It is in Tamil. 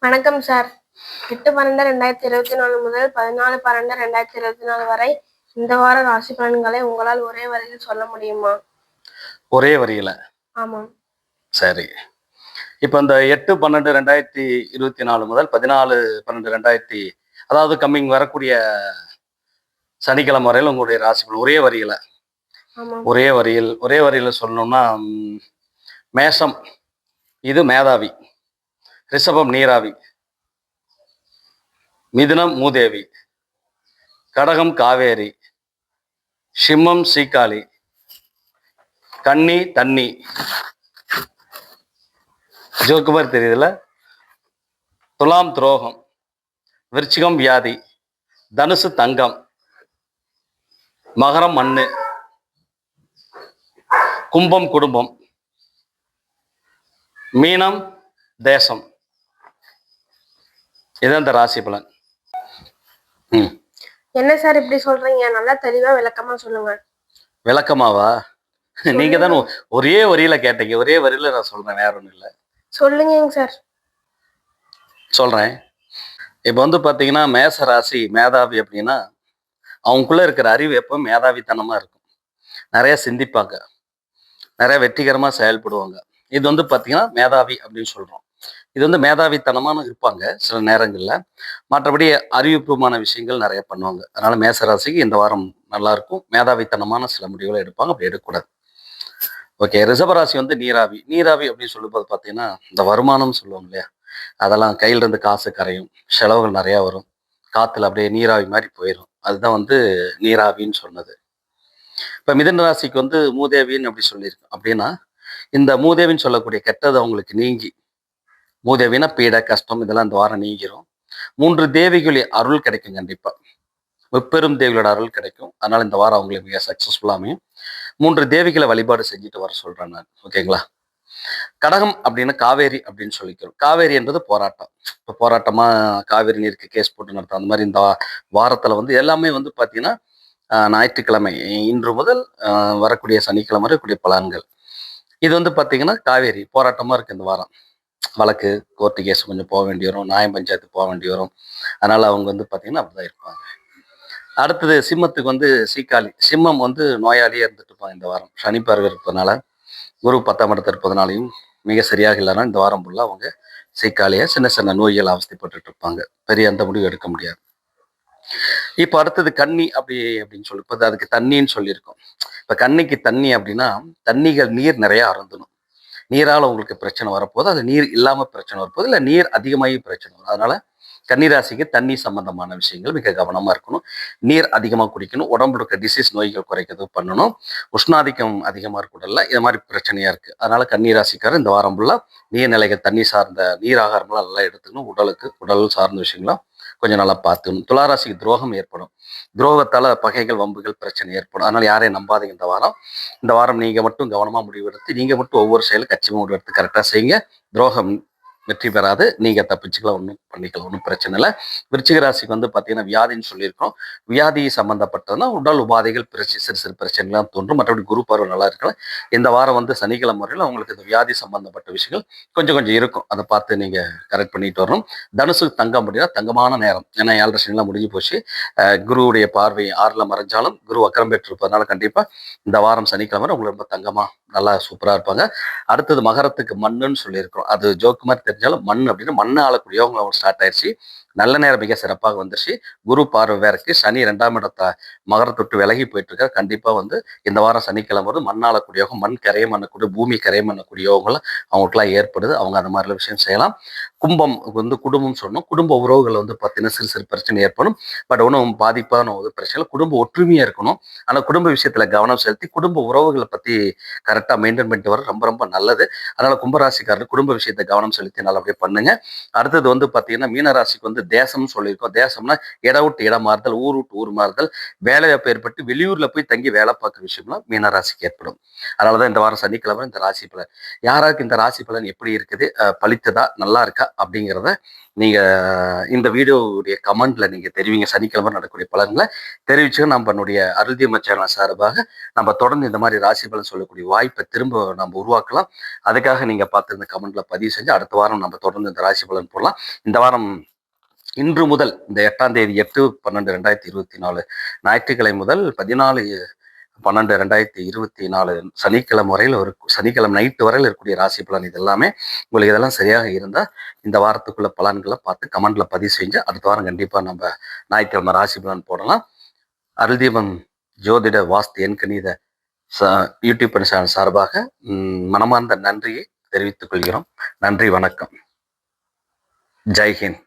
வணக்கம் சார். 8/12/2024 முதல் 14/12/2024 வரை இந்த வார ராசி பலன்களை உங்களால் ஒரே வரியில் சொல்ல முடியுமா? ஒரே வரியில? ஆமாம். சரி. இப்ப இந்த 8/12/2024 முதல் 14/12/2000 அதாவது கம்மிங் வரக்கூடிய சனிக்கிழமை வரையில் உங்களுடைய ராசி பலன் ஒரே வரியில? ஒரே வரியில சொல்லணும்னா, மேஷம் இது மேதாவி, ரிஷபம் நீராவி, மிதுனம் மூதேவி, கடகம் காவேரி, சிம்மம் சீக்காளி, கன்னி தண்ணி, ஜோக்குமார் தெரியுதுல, துலாம் துரோகம், விருச்சிகம் வியாதி, தனுசு தங்கம், மகரம் மண்ணு, கும்பம் குடும்பம், மீனம் தேசம். இதுதான் இந்த ராசி பலன். என்ன சார் இப்படி சொல்றீங்க? நல்லா தெளிவா விளக்கமா சொல்லுங்க. விளக்கமாவா? நீங்க தான் ஒரே வரியில கேட்டீங்க. ஒரே வரியில நான் சொல்றேன், வேற ஒன்றும் இல்லை. சொல்லுங்க சார். சொல்றேன். இப்ப வந்து பாத்தீங்கன்னா, மேச ராசி மேதாவி அப்படின்னா அவங்களுக்குள்ள இருக்கிற அறிவு எப்பவும் மேதாவித்தனமா இருக்கும். நிறைய சிந்திப்பாங்க, நிறைய வெற்றிகரமா செயல்படுவாங்க. இது வந்து பாத்தீங்கன்னா மேதாவி அப்படின்னு சொல்றோம். இது வந்து மேதாவித்தனமான இருப்பாங்க சில நேரங்கள்ல. மற்றபடி அறிவுபூர்வமான விஷயங்கள் நிறைய பண்ணுவாங்க. அதனால மேசராசிக்கு இந்த வாரம் நல்லா இருக்கும். மேதாவித்தனமான சில முடிவுகளை எடுப்பாங்க, அப்படி எடுக்கக்கூடாது. ஓகே. ரிஷபராசி வந்து நீராவி. நீராவி அப்படின்னு சொல்லும்போது பார்த்தீங்கன்னா, இந்த வருமானம் சொல்லுவாங்க இல்லையா, அதெல்லாம் கையில இருந்து காசு கரையும், செலவுகள் நிறையா வரும், காத்துல அப்படியே நீராவி மாதிரி போயிடும். அதுதான் வந்து நீராவின்னு சொன்னது. இப்போ மிதுன ராசிக்கு வந்து மூதேவின்னு அப்படி சொல்லியிருக்கோம். அப்படின்னா இந்த மூதேவின்னு சொல்லக்கூடிய கெட்டது அவங்களுக்கு நீங்கி, மூதேவினா பீடை கஷ்டம் இதெல்லாம் இந்த வாரம் நீங்கிரும். 3 தேவிகளின் அருள் கிடைக்கும் கண்டிப்பா. முப்பெரும் தேவிகளோட அருள் கிடைக்கும். அதனால இந்த வாரம் அவங்களுக்கு மிக சக்சஸ்ஃபுல்லா அமையும். 3 தேவிகளை வழிபாடு செஞ்சுட்டு வர சொல்றேன் நான். ஓகேங்களா? கடகம் அப்படின்னு காவேரி அப்படின்னு சொல்லிக்கிறோம். காவேரி என்பது போராட்டம். இப்போ போராட்டமா காவேரி நீருக்கு கேஸ் போட்டு நடத்தும். அந்த மாதிரி இந்த வாரத்துல வந்து எல்லாமே வந்து பாத்தீங்கன்னா ஞாயிற்றுக்கிழமை இன்று முதல் வரக்கூடிய சனிக்கிழமை வரக்கூடிய பலன்கள். இது வந்து பாத்தீங்கன்னா காவேரி போராட்டமா இருக்கு இந்த வாரம். வழக்கு கோர்ட்டு கேஸ் கொஞ்சம் போக வேண்டி வரும், நியாயம் பஞ்சாயத்து போக வேண்டி வரும். அதனால அவங்க வந்து பாத்தீங்கன்னா அப்படிதான் இருப்பாங்க. அடுத்தது சிம்மத்துக்கு வந்து சீக்காளி. சிம்மம் வந்து நோயாளியே இருந்துட்டு இருப்பாங்க இந்த வாரம். சனி பார்வை இருப்பதனால, குரு 10ஆம் இடத்துல இருப்பதனாலையும் மிக சரியாக இல்லைன்னா இந்த வாரம் ஃபுல்லாக அவங்க சீக்காளியா சின்ன சின்ன நோய்கள் அவஸ்தைப்பட்டு இருப்பாங்க. பெரிய எந்த முடிவு எடுக்க முடியாது. இப்போ அடுத்தது கன்னி அப்படின்னு சொல்லி இப்போ அதுக்கு தண்ணின்னு சொல்லியிருக்கோம். இப்போ கன்னிக்கு தண்ணி அப்படின்னா தண்ணிகள் நீர் நிறைய அருந்தணும். நீரால் உங்களுக்கு பிரச்சனை வரப்போது, அது நீர் இல்லாமல் பிரச்சனை வரப்போது, இல்லை நீர் அதிகமாகி பிரச்சனை வரும். அதனால கன்னிராசிக்கு தண்ணி சம்பந்தமான விஷயங்கள் மிக கவனமா இருக்கணும். நீர் அதிகமாக குடிக்கணும். உடம்புல இருக்க டிசீஸ் நோய்கள் குறைக்கிறது பண்ணணும். உஷ்ணாதிக்கம் அதிகமாக இருக்கக்கூடாது. இது மாதிரி பிரச்சனையா இருக்கு. அதனால கன்னிராசிக்காரர் இந்த வாரம் ஃபுல்லா நீர்நிலைகள் தண்ணி சார்ந்த நீர் ஆகாரம்லாம் நல்லா எடுத்துக்கணும். உடல் சார்ந்த விஷயங்களாம் கொஞ்சம் நல்லா பார்த்துக்கணும். துளாராசிக்கு துரோகம் ஏற்படும். துரோகத்தால பகைகள் வம்புகள் பிரச்சனை ஏற்படும். அதனால யாரையும் நம்பாதீங்க இந்த வாரம். இந்த வாரம் நீங்க மட்டும் கவனமா முடிவெடுத்து நீங்க மட்டும் ஒவ்வொரு செயலும் கட்சி முடிவெடுத்து கரெக்டா செய்யுங்க. துரோகம் வெற்றி பெறாது. நீங்க தப்பிச்சுக்கலாம், ஒன்றும் பண்ணிக்கலாம், ஒன்றும் பிரச்சனை இல்லை. விருச்சிக ராசிக்கு வந்து பார்த்தீங்கன்னா வியாதின்னு சொல்லியிருக்கோம். வியாதி சம்பந்தப்பட்டதுன்னா உடல் உபாதைகள் சிறு சிறு பிரச்சனைலாம் தோன்றும். மற்றபடி குரு பார்வை நல்லா இருக்கலாம். இந்த வாரம் வந்து சனிக்கிழமை வரையில் அவங்களுக்கு இந்த வியாதி சம்பந்தப்பட்ட விஷயங்கள் கொஞ்சம் கொஞ்சம் இருக்கும். அதை பார்த்து நீங்க கரெக்ட் பண்ணிட்டு வரணும். தனுசு தங்கம் அப்படின்னா தங்கமான நேரம். ஏன்னா 7:30 சனிலாம் முடிஞ்சு போச்சு. குருவுடைய பார்வை 6ல் மறைஞ்சாலும் குரு வக்கரம் பெற்றிருப்பதனால கண்டிப்பா இந்த வாரம் சனிக்கிழமை உங்களுக்கு ரொம்ப தங்கமா நல்லா சூப்பரா இருப்பாங்க. அடுத்தது மகரத்துக்கு மண்ணுன்னு சொல்லியிருக்கிறோம். அது ஜோக்கு மாதிரி தெரிஞ்சாலும் மண் அப்படின்னு மண்ணை ஆளக்கூடியவங்க அவங்க ஸ்டார்ட் ஆயிடுச்சு. நல்ல நேரம் மிக சிறப்பாக வந்துருச்சு. குரு பார்வை வேற இருக்கு. சனி 2ஆம் இடத்த மகரத்தொட்டு விலகி போயிட்டு இருக்காரு. கண்டிப்பா வந்து இந்த வாரம் சனிக்கிழமை வந்து மண் ஆளக்கூடியவங்க, மண் கரையம் பண்ணக்கூடிய, பூமி கரையம் பண்ணக்கூடியவங்களாம் அவங்களுக்குலாம் ஏற்படுது. அவங்க அந்த மாதிரி விஷயம் செய்யலாம். கும்பம் வந்து குடும்பம் சொன்னோம். குடும்ப உறவுகள் வந்து பார்த்தீங்கன்னா சிறு சிறு பிரச்சனை ஏற்படும். பட் ஒன்றும் பாதிப்பான ஒரு பிரச்சனை. குடும்ப ஒற்றுமையா இருக்கணும். ஆனால் குடும்ப விஷயத்துல கவனம் செலுத்தி குடும்ப உறவுகளை பத்தி கரெக்டாக மெயின்டைன் பண்ணிட்டு வர ரொம்ப ரொம்ப நல்லது. அதனால கும்பராசிக்காரர் குடும்ப விஷயத்தை கவனம் செலுத்தி நல்லபடியா பண்ணுங்க. அடுத்தது வந்து பார்த்தீங்கன்னா மீனராசிக்கு வந்து தேசம்னு சொல்லியிருக்கோம். தேசம்னா இடம் விட்டு இடம் மாறுதல், ஊர் விட்டு ஊர் மாறுதல், வேலைவாய்ப்பு ஏற்பட்டு வெளியூர்ல போய் தங்கி வேலை பார்க்குற விஷயம்லாம் மீனராசிக்கு ஏற்படும். அதனாலதான் இந்த வாரம் சனிக்கிழமை இந்த ராசி பலன். யாராருக்கு இந்த ராசி பலன் எப்படி இருக்குது, பலித்ததா, நல்லா இருக்கா, அப்படிங்கிறத நீங்கள் இந்த வீடியோவுடைய கமெண்ட்ல நீங்கள் தெரிவிங்க. சனிக்கிழமை நடக்கக்கூடிய பலன்களை தெரிவிச்சு நம்மளுடைய அருள்தீப சேனல் சார்பாக நம்ம தொடர்ந்து இந்த மாதிரி ராசி பலன் சொல்லக்கூடிய வாய்ப்பை திரும்ப நம்ம உருவாக்கலாம். அதுக்காக நீங்கள் பார்த்து இந்த கமெண்ட்ல பதிவு செஞ்சு அடுத்த வாரம் நம்ம தொடர்ந்து இந்த ராசி பலன் போடலாம். இந்த வாரம் இன்று முதல் இந்த 8ஆம் தேதி 8/12/2024 ஞாயிற்றுக்கிழமை முதல் 14/12/2024 சனிக்கிழமை வரையில் சனிக்கிழமை நைட்டு வரையில் இருக்கக்கூடிய ராசி பலன் இது எல்லாமே உங்களுக்கு இதெல்லாம் சரியாக இருந்தால் இந்த வாரத்துக்குள்ள பலன்களை பார்த்து கமெண்ட்ல பதிவு செஞ்சு அடுத்த வாரம் கண்டிப்பாக நம்ம ஞாயிற்றுக்கிழமை ராசி பலன் போடலாம். அருள்தீபம் ஜோதிட வாஸ்து எண்கணித யூடியூப் சேனல் சார்பாக மனமார்ந்த நன்றியை தெரிவித்துக் கொள்கிறோம். நன்றி, வணக்கம், ஜெய்ஹிந்த்.